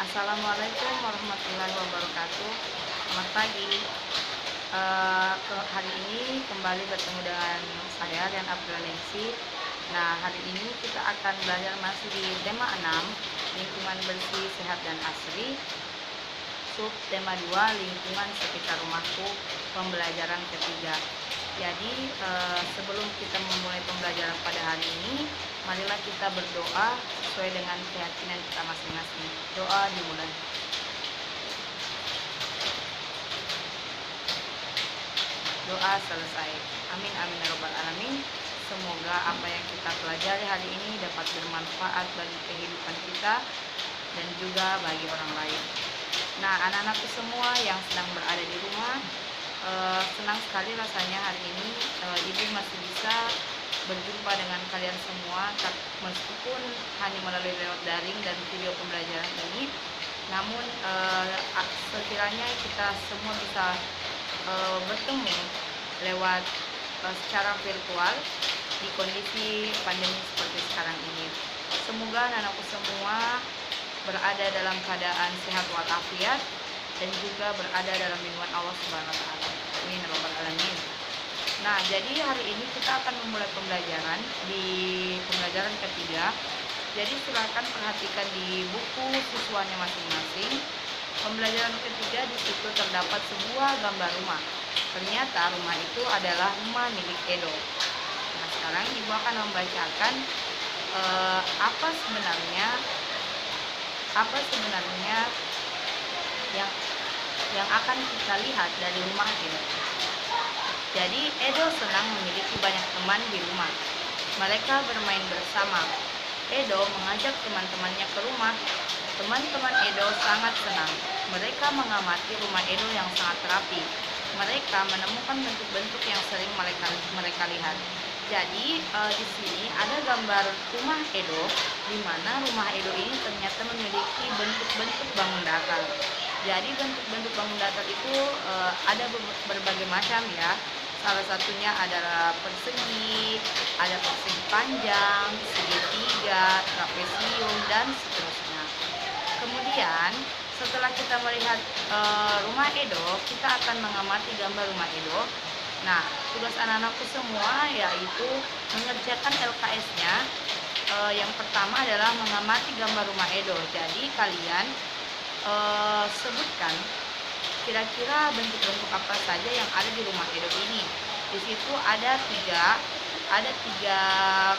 Assalamualaikum warahmatullahi wabarakatuh. Selamat pagi. Hari ini kembali bertemu dengan saya dan Abdullah. Nah, hari ini kita akan belajar masih di tema 6, lingkungan bersih, sehat dan asri. Sub tema 2, lingkungan sekitar rumahku, pembelajaran ketiga. Jadi sebelum kita memulai pembelajaran pada hari ini, marilah kita berdoa sesuai dengan keyakinan kita masing-masing. Doa dimulai. Doa selesai. Amin amin ya robbal alamin. Semoga apa yang kita pelajari hari ini dapat bermanfaat bagi kehidupan kita dan juga bagi orang lain. Nah, anak-anakku semua yang sedang berada di rumah, senang sekali rasanya hari ini Ibu masih bisa berjumpa dengan kalian semua, meskipun hanya melalui lewat daring dan video pembelajaran ini. Namun sekiranya kita semua bisa bertemu lewat secara virtual di kondisi pandemi seperti sekarang ini. Semoga anak-anakku semua berada dalam keadaan sehat walafiat dan juga berada dalam lindungan Allah Subhanahu wa taala. Amin ya rabbal alamin. Nah, jadi hari ini kita akan memulai pembelajaran di pembelajaran ketiga. Jadi silakan perhatikan di buku siswanya masing-masing. Pembelajaran ketiga, di situ terdapat sebuah gambar rumah. Ternyata rumah itu adalah rumah milik Edo. Nah, sekarang Ibu akan membacakan apa sebenarnya yang akan kita lihat dari rumah Edo. Jadi Edo senang memiliki banyak teman di rumah. Mereka bermain bersama. Edo mengajak teman-temannya ke rumah. Teman-teman Edo sangat senang. Mereka mengamati rumah Edo yang sangat rapi. Mereka menemukan bentuk-bentuk yang sering mereka lihat. Jadi di sini ada gambar rumah Edo, di mana rumah Edo ini ternyata memiliki bentuk-bentuk bangun datar. Jadi bentuk-bentuk bangun datar itu ada berbagai macam ya. Salah satunya adalah persegi, ada persegi panjang, segitiga, trapesium, dan seterusnya. Kemudian setelah kita melihat rumah Edo, kita akan mengamati gambar rumah Edo. Nah, tugas anak-anakku semua yaitu mengerjakan LKS-nya. Yang pertama adalah mengamati gambar rumah Edo. Jadi kalian sebutkan kira-kira bentuk-bentuk apa saja yang ada di rumah Edo ini. Di situ ada tiga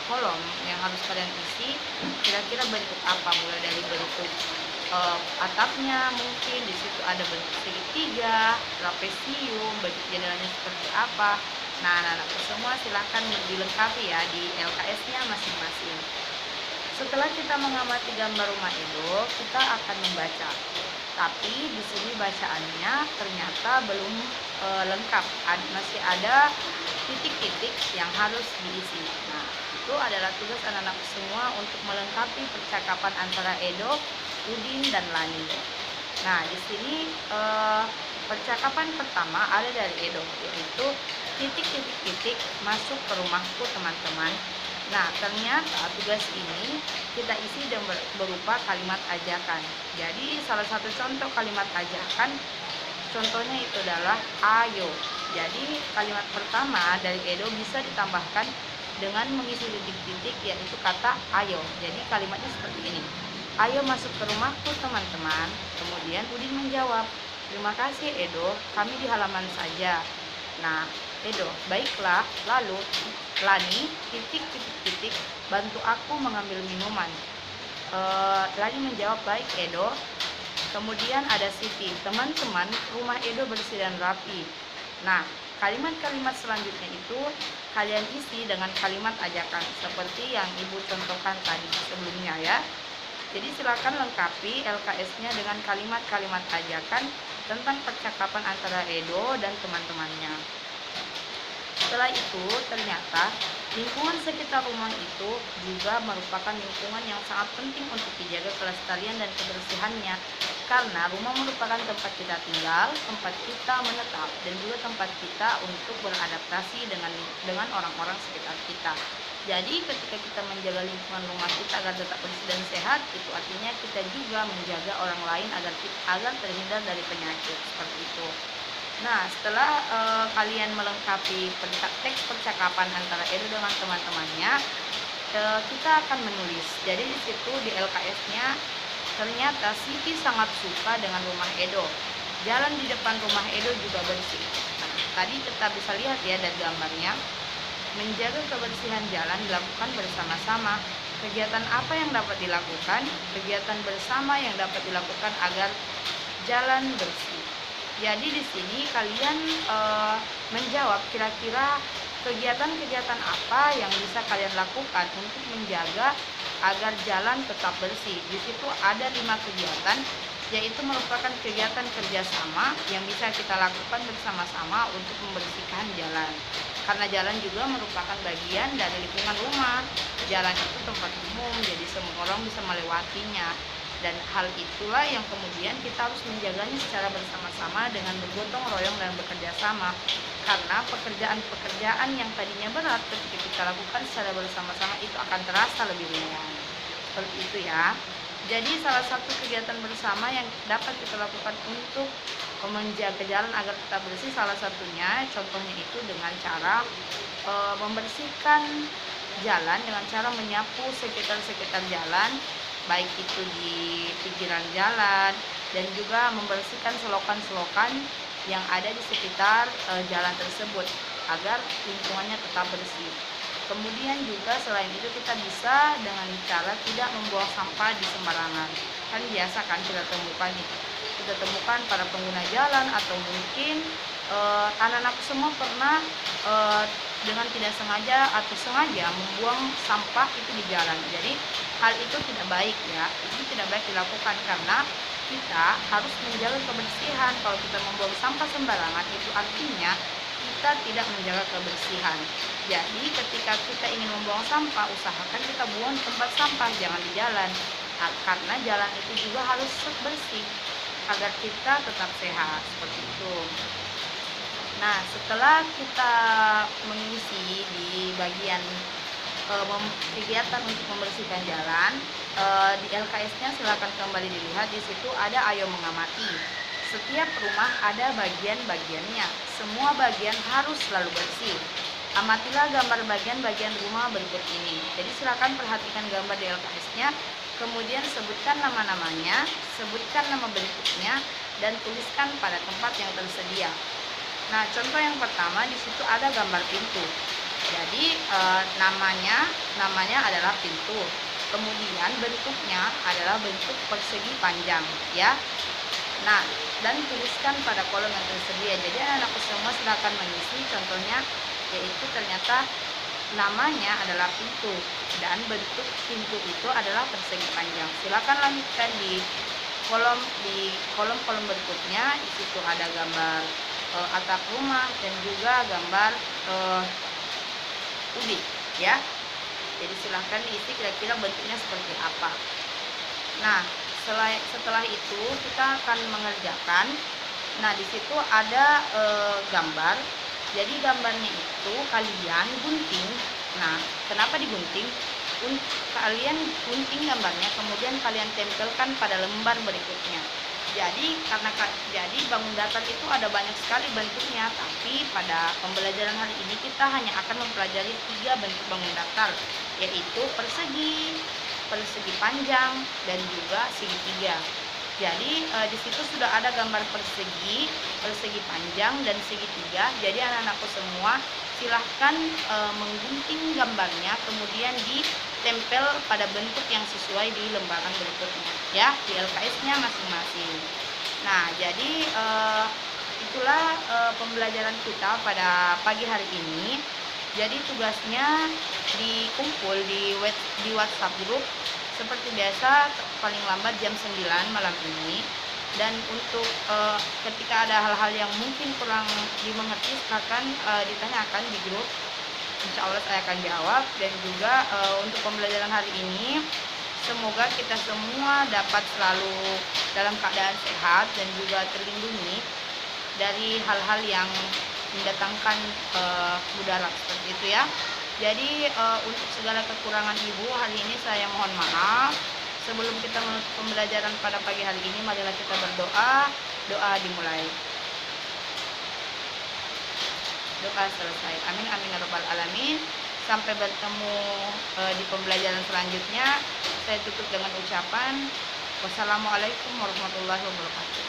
kolom yang harus kalian isi. Kira-kira bentuk apa? Mulai dari bentuk atapnya, mungkin di situ ada bentuk segitiga, trapesium, bentuk jendelanya seperti apa. Nah, anak-anakku semua silahkan dilengkapi ya di LKS-nya masing-masing. Setelah kita mengamati gambar rumah Edo, kita akan membaca. Tapi di sini bacaannya ternyata belum lengkap. Masih ada titik-titik yang harus diisi. Nah, itu adalah tugas anak-anak semua untuk melengkapi percakapan antara Edo, Udin, dan Lani. Nah, di sini percakapan pertama ada dari Edo, yaitu titik-titik-titik masuk ke rumahku teman-teman. Nah, ternyata tugas ini kita isi dan berupa kalimat ajakan. Jadi salah satu contoh kalimat ajakan, contohnya itu adalah ayo. Jadi kalimat pertama dari Edo bisa ditambahkan dengan mengisi titik-titik, yaitu kata ayo. Jadi kalimatnya seperti ini. Ayo masuk ke rumahku teman-teman. Kemudian Udin menjawab, terima kasih Edo, kami di halaman saja. Nah, Edo, baiklah. Lalu Lani, titik-titik-titik, bantu aku mengambil minuman. Lani menjawab, baik Edo. Kemudian ada Siti, teman-teman, rumah Edo bersih dan rapi. Nah, kalimat-kalimat selanjutnya itu kalian isi dengan kalimat ajakan seperti yang Ibu contohkan tadi sebelumnya ya. Jadi silakan lengkapi LKS-nya dengan kalimat-kalimat ajakan tentang percakapan antara Edo dan teman-temannya. setelah itu ternyata lingkungan sekitar rumah itu juga merupakan lingkungan yang sangat penting untuk dijaga kelestarian dan kebersihannya, karena rumah merupakan tempat kita tinggal, tempat kita menetap, dan juga tempat kita untuk beradaptasi dengan orang-orang sekitar kita. Jadi ketika kita menjaga lingkungan rumah kita agar tetap bersih dan sehat, itu artinya kita juga menjaga orang lain agar terhindar dari penyakit seperti itu. Nah, setelah kalian melengkapi teks percakapan antara Edo dengan teman-temannya, kita akan menulis. Jadi di situ di LKS-nya ternyata Siti sangat suka dengan rumah Edo. Jalan di depan rumah Edo juga bersih. Nah, tadi kita bisa lihat ya dari gambarnya. Menjaga kebersihan jalan dilakukan bersama-sama. Kegiatan apa yang dapat dilakukan? Kegiatan bersama yang dapat dilakukan agar jalan bersih. Jadi di sini kalian menjawab kira-kira kegiatan-kegiatan apa yang bisa kalian lakukan untuk menjaga agar jalan tetap bersih. Di situ ada 5 kegiatan, yaitu merupakan kegiatan kerjasama yang bisa kita lakukan bersama-sama untuk membersihkan jalan. Karena jalan juga merupakan bagian dari lingkungan rumah. Jalan itu tempat umum, jadi semua orang bisa melewatinya. Dan hal itulah yang kemudian kita harus menjaganya secara bersama-sama dengan bergotong royong dan bekerja sama. Karena pekerjaan-pekerjaan yang tadinya berat ketika kita lakukan secara bersama-sama itu akan terasa lebih ringan. Seperti itu ya. Jadi salah satu kegiatan bersama yang dapat kita lakukan untuk menjaga jalan agar tetap bersih, salah satunya contohnya itu dengan cara membersihkan jalan dengan cara menyapu sekitar jalan, baik itu di pinggiran jalan dan juga membersihkan selokan-selokan yang ada di sekitar jalan tersebut agar lingkungannya tetap bersih. Kemudian juga selain itu kita bisa dengan cara tidak membuang sampah di sembarangan. Kan biasa kan kita temukan para pengguna jalan atau mungkin anak-anak semua pernah dengan tidak sengaja atau sengaja membuang sampah itu di jalan. Jadi hal itu tidak baik ya, itu tidak baik dilakukan karena kita harus menjaga kebersihan. Kalau kita membuang sampah sembarangan itu artinya kita tidak menjaga kebersihan. Jadi ketika kita ingin membuang sampah, usahakan kita buang di tempat sampah, jangan di jalan. Karena jalan itu juga harus bersih agar kita tetap sehat, seperti itu. Nah, setelah kita mengisi di bagian kegiatan untuk membersihkan jalan, di LKS-nya silakan kembali dilihat. Di situ ada ayo mengamati. Setiap rumah ada bagian-bagiannya. Semua bagian harus selalu bersih. Amatilah gambar bagian-bagian rumah berikut ini. Jadi silakan perhatikan gambar di LKS-nya. Kemudian sebutkan nama-namanya, sebutkan nama bentuknya, dan tuliskan pada tempat yang tersedia. Nah, contoh yang pertama di situ ada gambar pintu. Jadi namanya adalah pintu. Kemudian bentuknya adalah bentuk persegi panjang, ya. Nah, dan tuliskan pada kolom yang tersedia. Jadi anak-anak semua silakan mengisi. Contohnya yaitu ternyata namanya adalah pintu dan bentuk pintu itu adalah persegi panjang. Silakan lanjutkan di kolom berikutnya. Di situ ada gambar atap rumah dan juga gambar ubin, ya. Jadi silahkan diisi kira-kira bentuknya seperti apa. Nah, setelah itu kita akan mengerjakan. Nah, di situ ada gambar. Jadi gambarnya itu kalian gunting. Nah, kenapa digunting? Kalian gunting gambarnya, kemudian kalian tempelkan pada lembar berikutnya. Jadi bangun datar itu ada banyak sekali bentuknya, tapi pada pembelajaran hari ini kita hanya akan mempelajari 3 bentuk bangun datar, yaitu persegi panjang, dan juga segitiga. Jadi di situ sudah ada gambar persegi panjang, dan segitiga. Jadi anak-anakku semua silahkan menggunting gambarnya, kemudian ditempel pada bentuk yang sesuai di lembaran berikutnya, ya, di LKS-nya masing-masing. Nah, jadi itulah pembelajaran kita pada pagi hari ini. Jadi tugasnya dikumpul di WhatsApp grup seperti biasa paling lambat jam 9 malam ini. Dan untuk ketika ada hal-hal yang mungkin kurang dimengerti, silakan ditanyakan di grup. Insya Allah saya akan jawab. Dan juga untuk pembelajaran hari ini, semoga kita semua dapat selalu dalam keadaan sehat dan juga terlindungi dari hal-hal yang mendatangkan mudarat seperti itu ya. Jadi untuk segala kekurangan ibu hari ini saya mohon maaf. Sebelum kita menutup pembelajaran pada pagi hari ini, marilah kita berdoa. Doa dimulai. Doa selesai. Amin amin ya rabbal alamin. Sampai bertemu di pembelajaran selanjutnya. Saya tutup dengan ucapan wassalamualaikum warahmatullahi wabarakatuh.